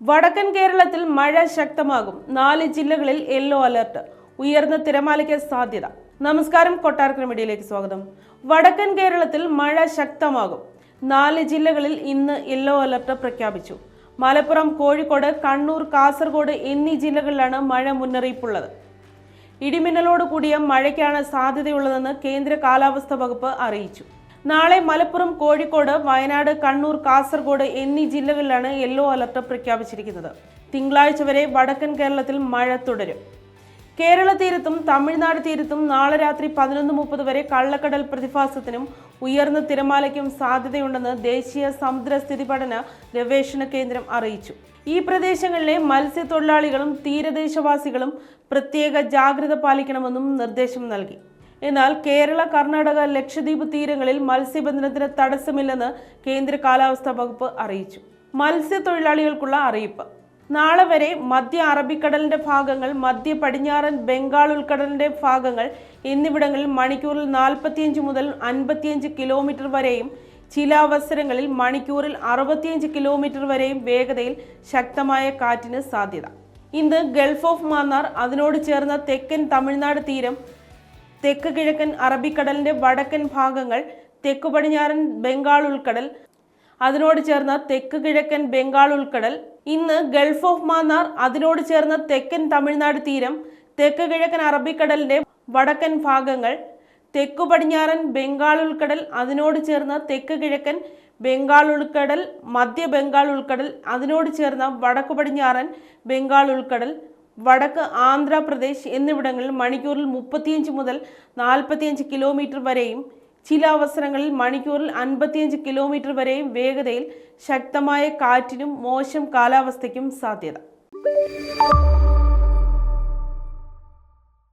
വടക്കൻ കേരളത്തിൽ മഴ ശക്തമാകും. 4 ജില്ലകളിൽ യെല്ലോ അലർട്ട്. ഉയർന്ന തിരമാലയ്ക്ക് സാധ്യത. നമസ്കാരം, കൊട്ടാരക്കര മീഡിയയിലേക്ക് സ്വാഗതം. വടക്കൻ കേരളത്തിൽ മഴ ശക്തമാകും. 4 ജില്ലകളിൽ ഇന്ന് യെല്ലോ അലർട്ട് പ്രഖ്യാപിച്ചു. മലപ്പുറം, കോഴിക്കോട്, കണ്ണൂർ, കാസർഗോഡ് എന്നീ ജില്ലകളിലാണ് മഴ മുന്നറിയിപ്പുള്ളത്. ഇടിമിന്നലോട് കൂടിയ മഴയ്ക്കാണ് സാധ്യതയുള്ളതെന്ന് കേന്ദ്ര കാലാവസ്ഥാ വകുപ്പ് അറിയിച്ചു. നാളെ മലപ്പുറം, കോഴിക്കോട്, വയനാട്, കണ്ണൂർ, കാസർഗോഡ് എന്നീ ജില്ലകളിലാണ് യെല്ലോ അലർട്ട് പ്രഖ്യാപിച്ചിരിക്കുന്നത്. തിങ്കളാഴ്ച വരെ വടക്കൻ കേരളത്തിൽ മഴ തുടരും. കേരള തീരത്തും തമിഴ്നാട് തീരത്തും നാളെ രാത്രി 11:30 വരെ കള്ളക്കടൽ പ്രതിഭാസത്തിനും ഉയർന്ന തിരമാലയ്ക്കും സാധ്യതയുണ്ടെന്ന് ദേശീയ സമുദ്രസ്ഥിതി പഠന ഗവേഷണ കേന്ദ്രം അറിയിച്ചു. ഈ പ്രദേശങ്ങളിലെ മത്സ്യത്തൊഴിലാളികളും തീരദേശവാസികളും പ്രത്യേക ജാഗ്രത പാലിക്കണമെന്നും നിർദ്ദേശം നൽകി. എന്നാൽ കേരള, കർണാടക, ലക്ഷദ്വീപ് തീരങ്ങളിൽ മത്സ്യബന്ധനത്തിന് തടസ്സമില്ലെന്ന് കേന്ദ്ര കാലാവസ്ഥാ വകുപ്പ് അറിയിച്ചു. മത്സ്യത്തൊഴിലാളികൾക്കുള്ള അറിയിപ്പ്: നാളെ വരെ മധ്യ അറബിക്കടലിന്റെ ഭാഗങ്ങൾ, മധ്യ പടിഞ്ഞാറൻ ബംഗാൾ ഉൾക്കടലിന്റെ ഭാഗങ്ങൾ എന്നിവിടങ്ങളിൽ മണിക്കൂറിൽ 45 മുതൽ 55 കിലോമീറ്റർ വരെയും ചില അവസരങ്ങളിൽ മണിക്കൂറിൽ 65 കിലോമീറ്റർ വരെയും വേഗതയിൽ ശക്തമായ കാറ്റിന് സാധ്യത. ഇന്ന് ഗൾഫ് ഓഫ് മാന്നാർ, അതിനോട് ചേർന്ന തെക്കൻ തമിഴ്നാട് തീരം, തെക്ക് കിഴക്കൻ അറബിക്കടലിന്റെ വടക്കൻ ഭാഗങ്ങൾ, തെക്കു പടിഞ്ഞാറൻ ബംഗാൾ ഉൾക്കടൽ, അതിനോട് ചേർന്ന തെക്ക് കിഴക്കൻ ബംഗാൾ ഉൾക്കടൽ. ഇന്ന് ഗൾഫ് ഓഫ് മാന്നാർ, അതിനോട് ചേർന്ന തെക്കൻ തമിഴ്നാട് തീരം, തെക്ക് കിഴക്കൻ അറബിക്കടലിന്റെ വടക്കൻ ഭാഗങ്ങൾ, തെക്കു പടിഞ്ഞാറൻ ബംഗാൾ ഉൾക്കടൽ, അതിനോട് ചേർന്ന തെക്ക് കിഴക്കൻ ബംഗാൾ ഉൾക്കടൽ, മധ്യ ബംഗാൾ ഉൾക്കടൽ, അതിനോട് ചേർന്ന വടക്കു പടിഞ്ഞാറൻ ബംഗാൾ ഉൾക്കടൽ, വടക്ക് ആന്ധ്രാപ്രദേശ് എന്നിവിടങ്ങളിൽ മണിക്കൂറിൽ 35 മുതൽ 45 കിലോമീറ്റർ വരെയും ചില അവസരങ്ങളിൽ മണിക്കൂറിൽ 55 കിലോമീറ്റർ വരെയും വേഗതയിൽ ശക്തമായ കാറ്റിനും മോശം കാലാവസ്ഥയ്ക്കും സാധ്യത.